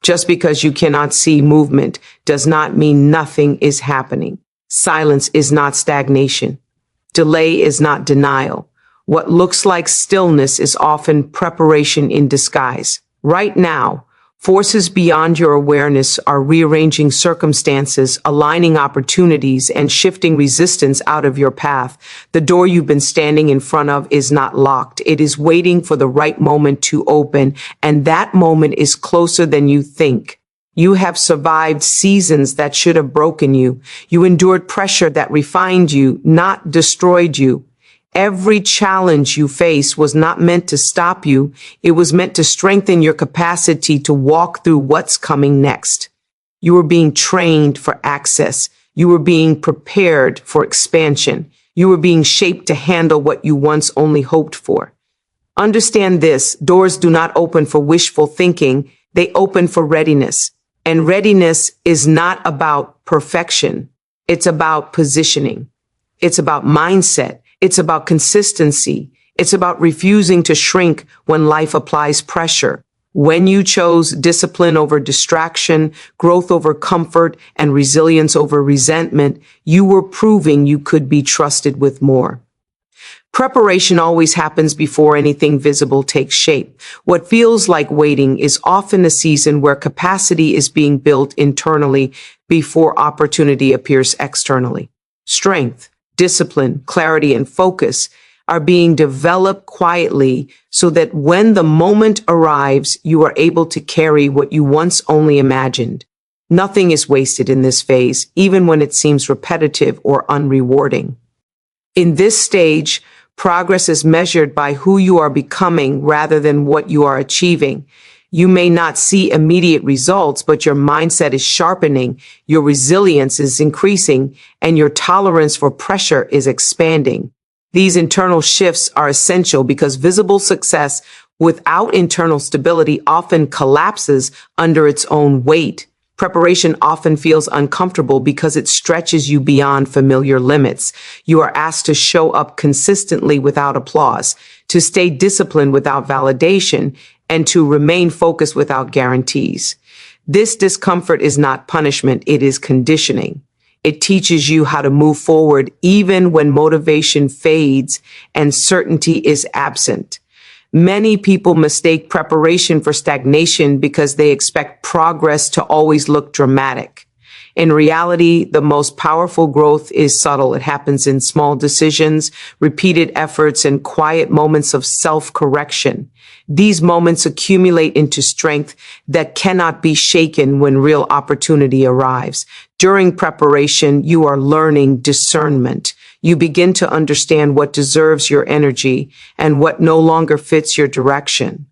Just because you cannot see movement does not mean nothing is happening. Silence is not stagnation. Delay is not denial. What looks like stillness is often preparation in disguise. Right now, forces beyond your awareness are rearranging circumstances, aligning opportunities, and shifting resistance out of your path. The door you've been standing in front of is not locked. It is waiting for the right moment to open, and that moment is closer than you think. You have survived seasons that should have broken you. You endured pressure that refined you, not destroyed you. Every challenge you face was not meant to stop you. It was meant to strengthen your capacity to walk through what's coming next. You were being trained for access. You were being prepared for expansion. You were being shaped to handle what you once only hoped for. Understand this: doors do not open for wishful thinking. They open for readiness. And readiness is not about perfection. It's about positioning. It's about mindset. It's about consistency. It's about refusing to shrink when life applies pressure. When you chose discipline over distraction, growth over comfort, and resilience over resentment, you were proving you could be trusted with more. Preparation always happens before anything visible takes shape. What feels like waiting is often a season where capacity is being built internally before opportunity appears externally. Strength, discipline, clarity, and focus are being developed quietly so that when the moment arrives, you are able to carry what you once only imagined. Nothing is wasted in this phase, even when it seems repetitive or unrewarding. In this stage, progress is measured by who you are becoming rather than what you are achieving. You may not see immediate results, but your mindset is sharpening, your resilience is increasing, and your tolerance for pressure is expanding. These internal shifts are essential because visible success without internal stability often collapses under its own weight. Preparation often feels uncomfortable because it stretches you beyond familiar limits. You are asked to show up consistently without applause, to stay disciplined without validation, and to remain focused without guarantees. This discomfort is not punishment, it is conditioning. It teaches you how to move forward even when motivation fades and certainty is absent. Many people mistake preparation for stagnation because they expect progress to always look dramatic. In reality, the most powerful growth is subtle. It happens in small decisions, repeated efforts, and quiet moments of self-correction. These moments accumulate into strength that cannot be shaken when real opportunity arrives. During preparation, you are learning discernment. You begin to understand what deserves your energy and what no longer fits your direction.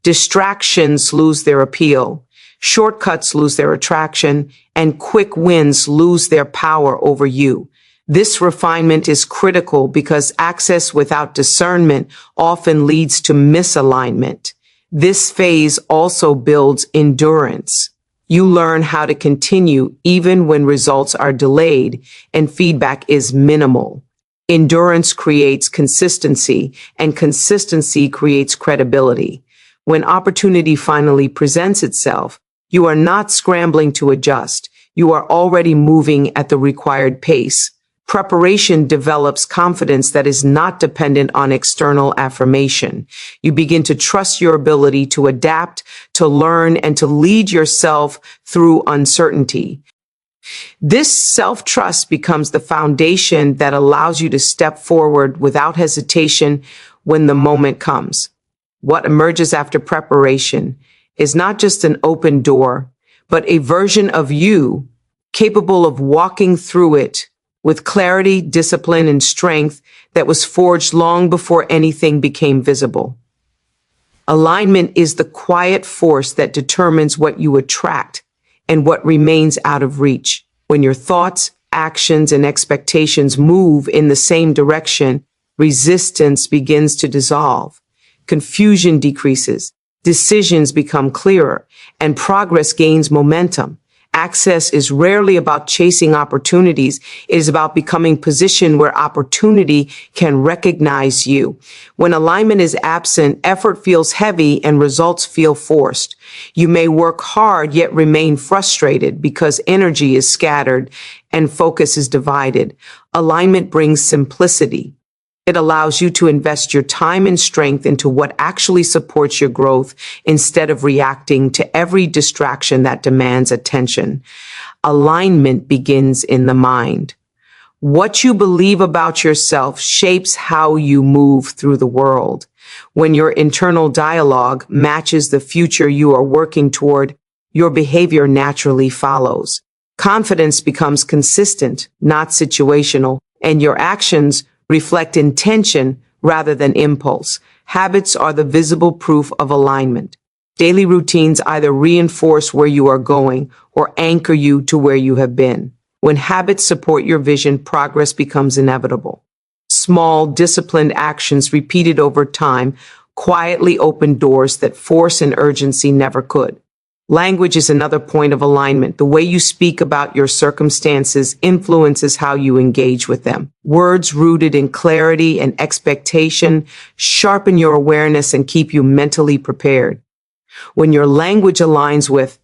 Distractions lose their appeal. Shortcuts lose their attraction, and quick wins lose their power over you. This refinement is critical because access without discernment often leads to misalignment. This phase also builds endurance. You learn how to continue even when results are delayed and feedback is minimal. Endurance creates consistency, and consistency creates credibility. When opportunity finally presents itself, you are not scrambling to adjust. You are already moving at the required pace. Preparation develops confidence that is not dependent on external affirmation. You begin to trust your ability to adapt, to learn, and to lead yourself through uncertainty. This self-trust becomes the foundation that allows you to step forward without hesitation when the moment comes. What emerges after preparation is not just an open door, but a version of you capable of walking through it with clarity, discipline, and strength that was forged long before anything became visible. Alignment is the quiet force that determines what you attract and what remains out of reach. When your thoughts, actions, and expectations move in the same direction, resistance begins to dissolve. Confusion decreases. Decisions become clearer, and progress gains momentum. Access is rarely about chasing opportunities. It is about becoming positioned where opportunity can recognize you. When alignment is absent, effort feels heavy and results feel forced. You may work hard yet remain frustrated because energy is scattered and focus is divided. Alignment brings simplicity. It allows you to invest your time and strength into what actually supports your growth instead of reacting to every distraction that demands attention. Alignment begins in the mind. What you believe about yourself shapes how you move through the world. When your internal dialogue matches the future you are working toward, your behavior naturally follows. Confidence becomes consistent, not situational, and your actions reflect intention rather than impulse. Habits are the visible proof of alignment. Daily routines either reinforce where you are going or anchor you to where you have been. When habits support your vision, progress becomes inevitable. Small, disciplined actions repeated over time quietly open doors that force and urgency never could. Language is another point of alignment. The way you speak about your circumstances influences how you engage with them. Words rooted in clarity and expectation sharpen your awareness and keep you mentally prepared. When your language aligns with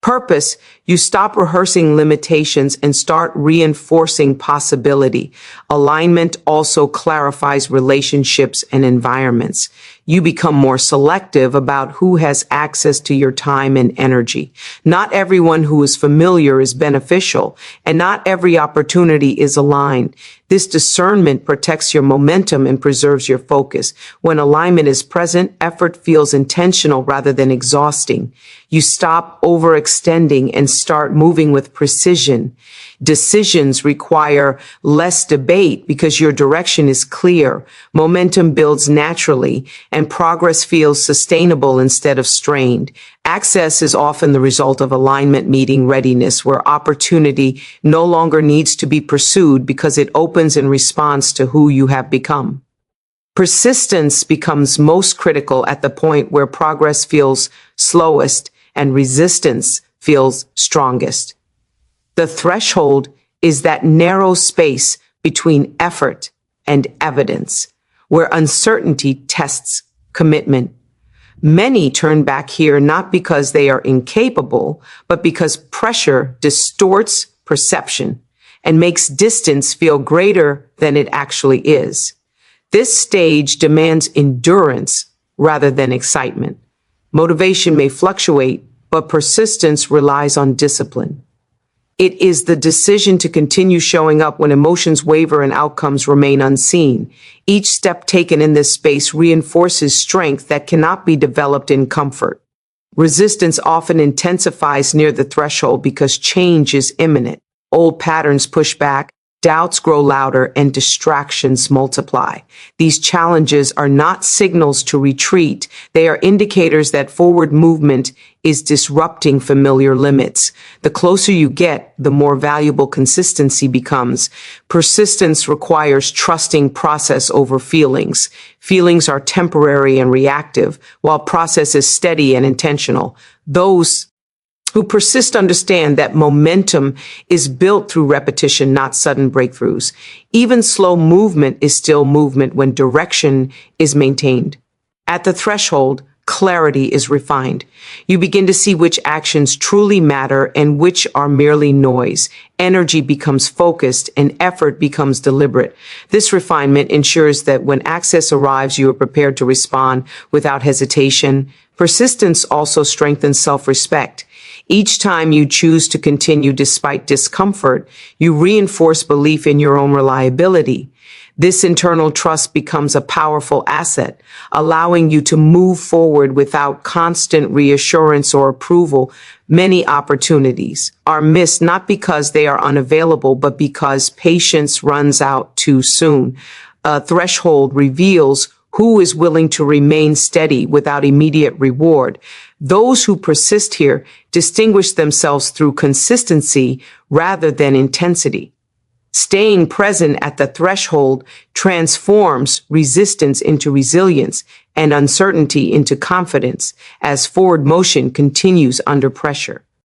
purpose, you stop rehearsing limitations and start reinforcing possibility. Alignment also clarifies relationships and environments. You become more selective about who has access to your time and energy. Not everyone who is familiar is beneficial, and not every opportunity is aligned. This discernment protects your momentum and preserves your focus. When alignment is present, effort feels intentional rather than exhausting. You stop overextending and start moving with precision. Decisions require less debate because your direction is clear. Momentum builds naturally, and progress feels sustainable instead of strained. Access is often the result of alignment meeting readiness, where opportunity no longer needs to be pursued because it opens in response to who you have become. Persistence becomes most critical at the point where progress feels slowest and resistance feels strongest. The threshold is that narrow space between effort and evidence, where uncertainty tests commitment. Many turn back here not because they are incapable, but because pressure distorts perception and makes distance feel greater than it actually is. This stage demands endurance rather than excitement. Motivation may fluctuate, but persistence relies on discipline. It is the decision to continue showing up when emotions waver and outcomes remain unseen. Each step taken in this space reinforces strength that cannot be developed in comfort. Resistance often intensifies near the threshold because change is imminent. Old patterns push back, doubts grow louder, and distractions multiply. These challenges are not signals to retreat. They are indicators that forward movement is disrupting familiar limits. The closer you get, the more valuable consistency becomes. Persistence requires trusting process over feelings. Feelings are temporary and reactive, while process is steady and intentional. Those who persist understand that momentum is built through repetition, not sudden breakthroughs. Even slow movement is still movement when direction is maintained. At the threshold, clarity is refined. You begin to see which actions truly matter and which are merely noise. Energy becomes focused and effort becomes deliberate. This refinement ensures that when access arrives, you are prepared to respond without hesitation. Persistence also strengthens self-respect. Each time you choose to continue despite discomfort, you reinforce belief in your own reliability. This internal trust becomes a powerful asset, allowing you to move forward without constant reassurance or approval. Many opportunities are missed not because they are unavailable, but because patience runs out too soon. A threshold reveals who is willing to remain steady without immediate reward. Those who persist here distinguish themselves through consistency rather than intensity. Staying present at the threshold transforms resistance into resilience and uncertainty into confidence as forward motion continues under pressure.